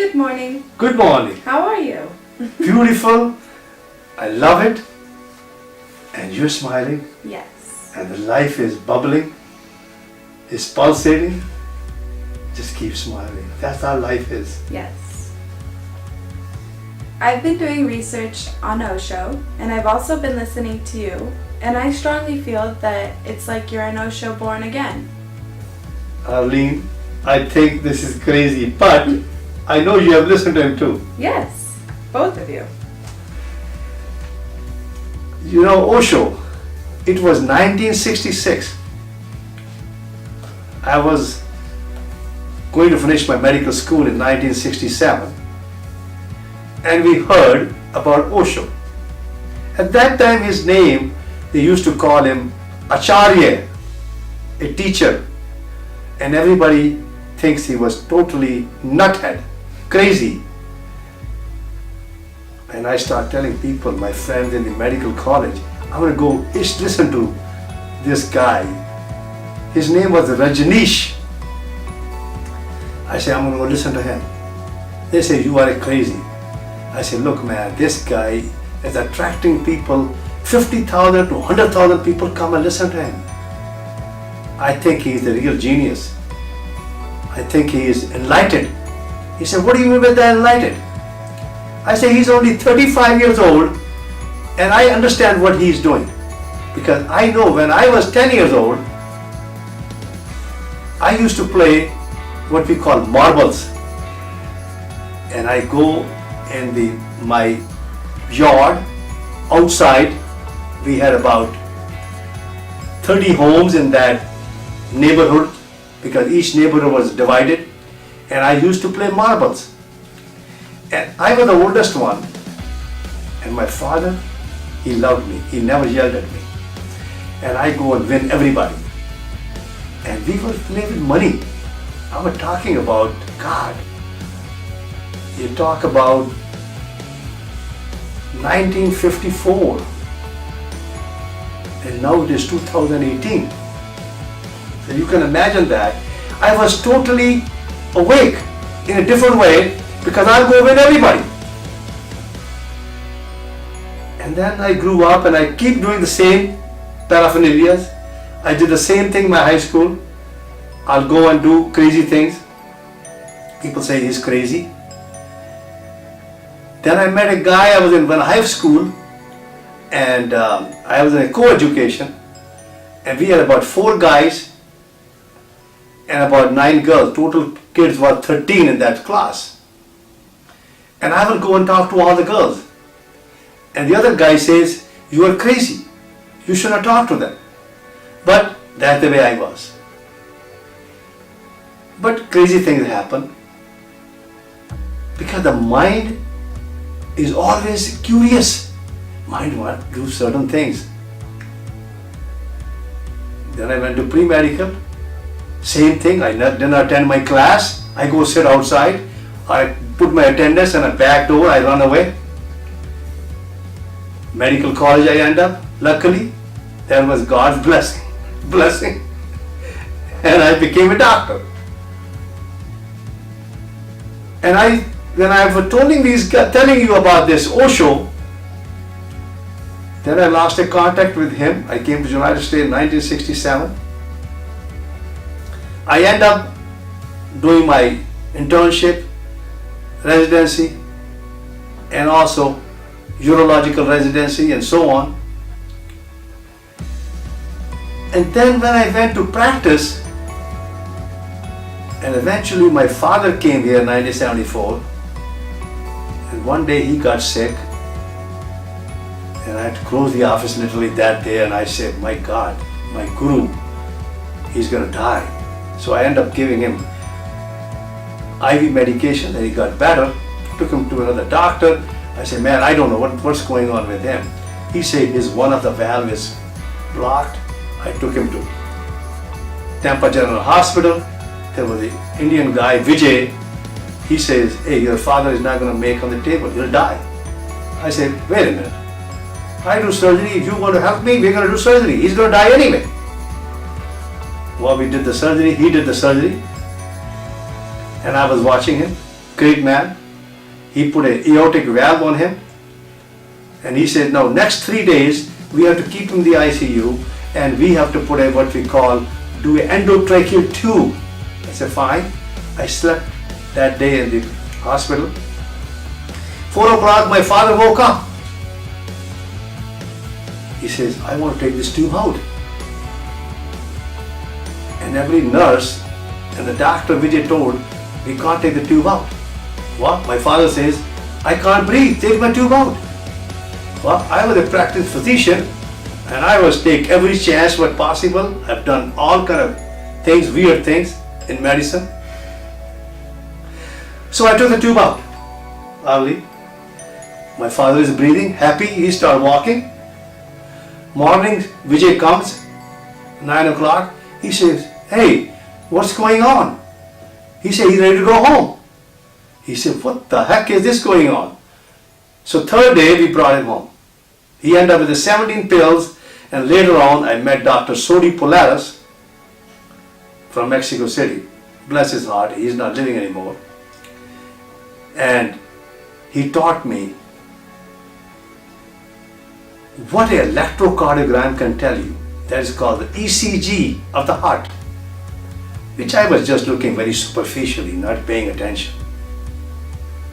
good morning. Good morning. How are you? Beautiful. I love it. And you're smiling. Yes. And the life is bubbling. It's pulsating. Just keep smiling. That's how life is. Yes. I've been doing research on Osho, and I've also been listening to you, and I strongly feel that it's like you're an Osho born again. Arlene, I think this is crazy, but I know you have listened to him too. Yes, both of you. You know, Osho, it was 1966. I was going to finish my medical school in 1967, and we heard about Osho. At that time, his name, they used to call him Acharya, a teacher, and everybody thinks he was totally nuthead, crazy. And I start telling people, my friends in the medical college, I'm going to go listen to this guy. His name was Rajneesh. I say, I'm going to go listen to him. They say, you are crazy. I say, look man, this guy is attracting people, 50,000 to 100,000 people come and listen to him. I think he's a real genius. I think he is enlightened. He said, what do you mean by that enlightened? I say, he's only 35 years old and I understand what he's doing. Because I know when I was 10 years old, I used to play what we call marbles. And I go in my yard, outside, we had about 30 homes in that neighborhood because each neighborhood was divided, and I used to play marbles. And I was the oldest one, and my father, he loved me, he never yelled at me. And I go and win everybody. And we were playing with money. I was talking about God. You talk about 1954, and now it is 2018. So you can imagine that. I was totally awake in a different way because I'll go with everybody. And then I grew up and I keep doing the same paraphernalias. I did the same thing in my high school. I'll go and do crazy things. People say he's crazy. Then I met a guy, I was in high school, and I was in a co-education, and we had about 4 guys and about 9 girls. Total kids were 13 in that class. And I will go and talk to all the girls. And the other guy says, you are crazy. You should not talk to them. But that's the way I was. But crazy things happen because the mind is always curious. Mind wants to do certain things. Then I went to pre-medical. Same thing. I didn't attend my class. I go sit outside. I put my attendance and I back door. I run away. Medical college I end up. Luckily, there was God's blessing. And I became a doctor. And when I was telling you about this Osho, then I lost a contact with him. I came to the United States in 1967. I end up doing my internship, residency, and also urological residency and so on. And then when I went to practice, and eventually my father came here in 1974, and one day he got sick, and I had to close the office literally that day, and I said, my God, my guru, he's going to die. So I ended up giving him IV medication, and he got better. Took him to another doctor. I said, man, I don't know what's going on with him. He said one of the valves is blocked. I took him to Tampa General Hospital. There was an Indian guy, Vijay. He says, hey, your father is not going to make on the table, he'll die. I said, wait a minute. I do surgery, if you want to help me, we're going to do surgery. He's going to die anyway. Well, we did the surgery, he did the surgery, and I was watching him. great man. He put an aortic valve on him. And he said, now next 3 days, we have to keep him in the ICU and we have to put a what we call, do an endotracheal tube. I said, fine. I slept that day in the hospital. 4 o'clock, my father woke up. He says, I want to take this tube out. And every nurse and the doctor Vijay told, we can't take the tube out. What? My father says, I can't breathe, take my tube out. Well, I was a practiced physician and I was take every chance what possible. I've done all kind of things, weird things in medicine. So I took the tube out. Lovely. My father is breathing, happy, he started walking. Morning, Vijay comes, 9 o'clock. He says, hey, what's going on? He said, he's ready to go home. He said, what the heck is this going on? So third day, we brought him home. He ended up with the 17 pills, and later on, I met Dr. Sodi Polaris from Mexico City. Bless his heart, he's not living anymore. And he taught me what an electrocardiogram can tell you. That is called the ECG of the heart, which I was just looking very superficially, not paying attention.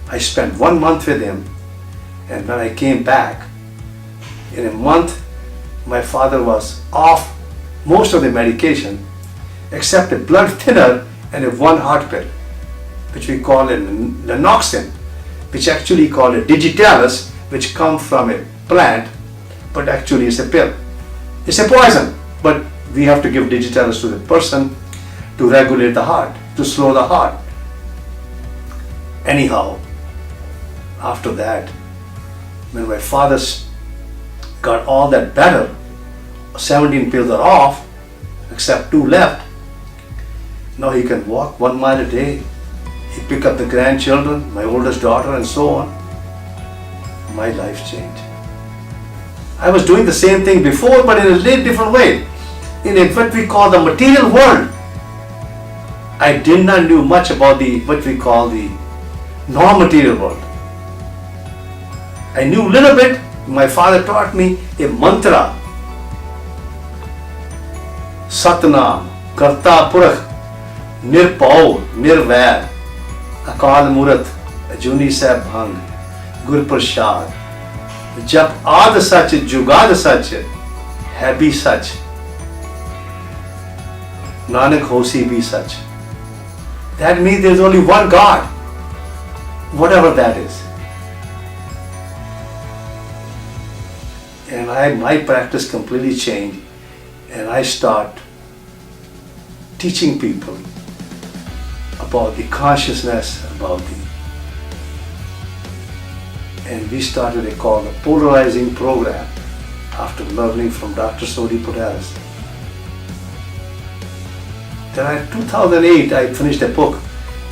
I spent 1 month with him, and when I came back, in a month, my father was off most of the medication, except a blood thinner and a 1 heart pill, which we call a Lanoxin, which actually called a digitalis, which comes from a plant, but actually it's a pill. It's a poison, but we have to give digitalis to the person to regulate the heart, to slow the heart. Anyhow, after that, when my father got all that better, 17 pills are off, except 2 left. Now he can walk 1 mile a day. He pick up the grandchildren, my oldest daughter, and so on. My life changed. I was doing the same thing before, but in a little different way. In what we call the material world. I did not know much about what we call the non-material world. I knew a little bit. My father taught me a mantra. Satnam, Karta Purakh, Nirpau, Nirvair, Akal Murat, Ajuni Sahib Bhang, Gur Prasad, Jap Ad Sach, Jugad Sach, Hai bhi Sach, Nanak Hosi bhi Sach. That means there is only one God, whatever that is. And my practice completely changed, and I start teaching people about the consciousness, and we started a called the polarizing program after learning from Dr. Sodi Polaris. Then in 2008, I finished a book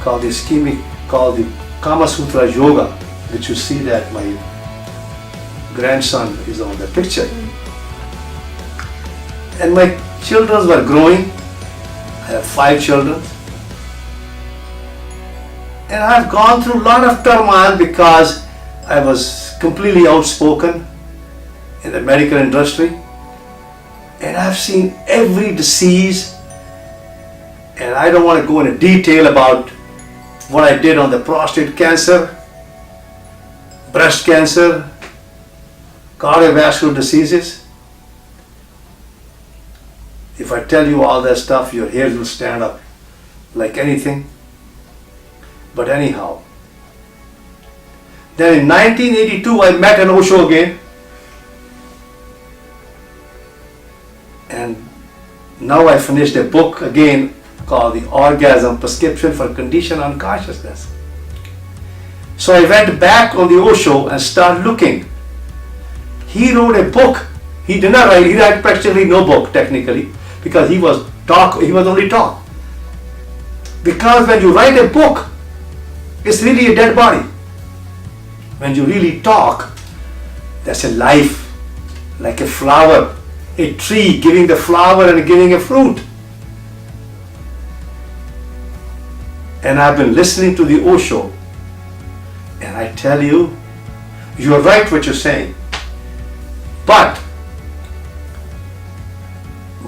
called the Kama Sutra Yoga, which you see that my grandson is on the picture. And my children were growing. I have 5 children. And I've gone through a lot of turmoil because I was completely outspoken in the medical industry. And I've seen every disease. And I don't want to go into detail about what I did on the prostate cancer, breast cancer, cardiovascular diseases. If I tell you all that stuff, your hairs will stand up like anything. But anyhow, then in 1982 I met an Osho again, and now I finished a book again called The Orgasm Prescription for Conditioned Unconsciousness. So I went back on the Osho and started looking. He wrote a book. He did not write, he wrote practically no book technically, because he was only talk. Because when you write a book, it's really a dead body. When you really talk, that's a life, like a flower, a tree giving the flower and giving a fruit. And I've been listening to the Osho And I tell you, you're right what you're saying. But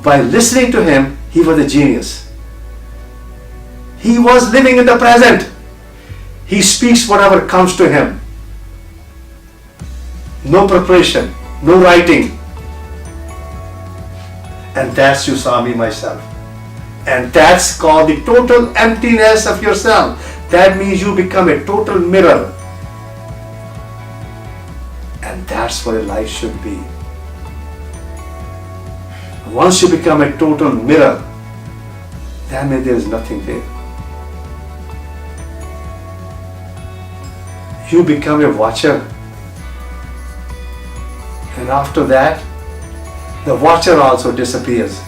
by listening to him, he was a genius. He was living in the present. He speaks whatever comes to him. No preparation, no writing. And that's you saw me myself. And that's called the total emptiness of yourself. That means you become a total mirror. And that's what a life should be. Once you become a total mirror, that means there is nothing there. You become a watcher. And after that, the watcher also disappears.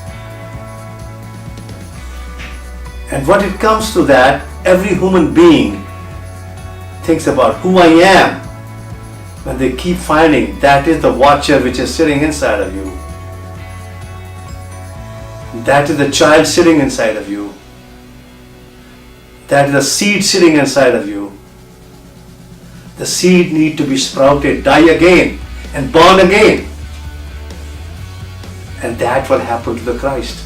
And when it comes to that, every human being thinks about who I am. When they keep finding that is the watcher which is sitting inside of you. That is the child sitting inside of you. That is the seed sitting inside of you. The seed need to be sprouted, die again, and born again. And that's what happened to the Christ.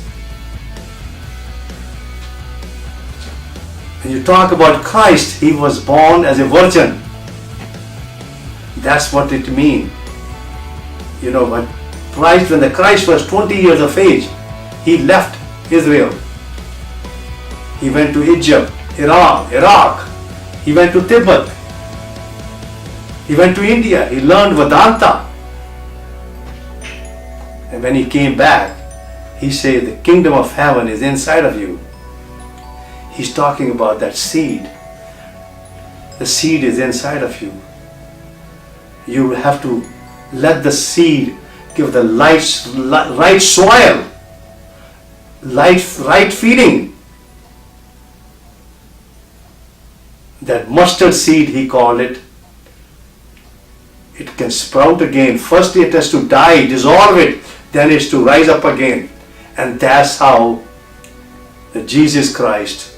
When you talk about Christ, he was born as a virgin. That's what it means. You know, when the Christ was 20 years of age, he left Israel. He went to Egypt, Iraq. He went to Tibet. He went to India. He learned Vedanta. And when he came back, he said, the kingdom of heaven is inside of you. He's talking about that seed. The seed is inside of you. You have to let the seed give the right soil, right feeding. That mustard seed, he called it, it can sprout again. First it has to die, dissolve it, then it's to rise up again. And that's how the Jesus Christ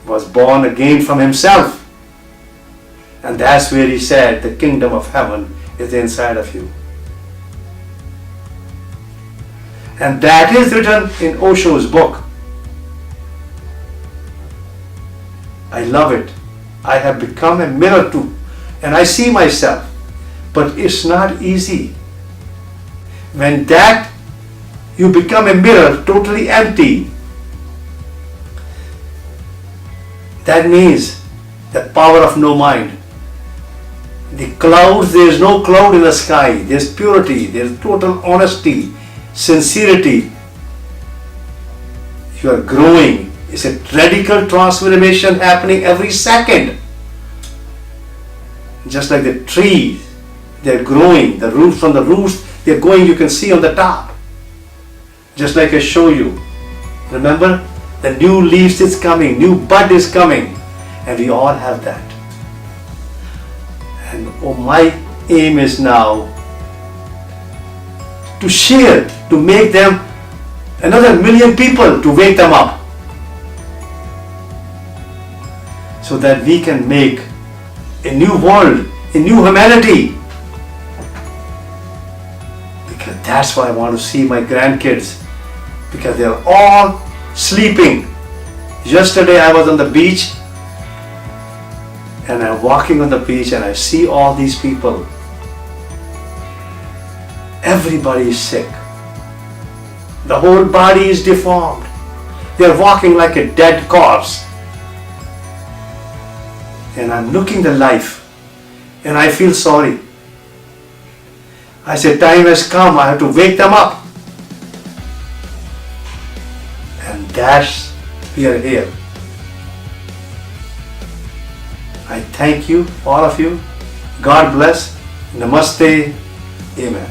was born again from himself. And that's where he said the kingdom of heaven is inside of you. And that is written in Osho's book. I love it. I have become a mirror too. And I see myself. But it's not easy. When that you become a mirror totally empty, that means the power of no mind. The clouds, there is no cloud in the sky. There is purity, there is total honesty, sincerity. You are growing. It's a radical transformation happening every second. Just like the trees, they're growing. The roots, from the roots, they're going, you can see on the top. Just like I show you. Remember? The new leaves is coming, new bud is coming. And we all have that. And my aim is now to share, to make them another million people, to wake them up. So that we can make a new world, a new humanity. Because that's why I want to see my grandkids. Because they're all sleeping. Yesterday I was on the beach. And I'm walking on the beach and I see all these people. Everybody is sick. The whole body is deformed. They're walking like a dead corpse. And I'm looking at life and I feel sorry. I said, time has come, I have to wake them up. And that's, we are here. I thank you, all of you. God bless. Namaste. Amen.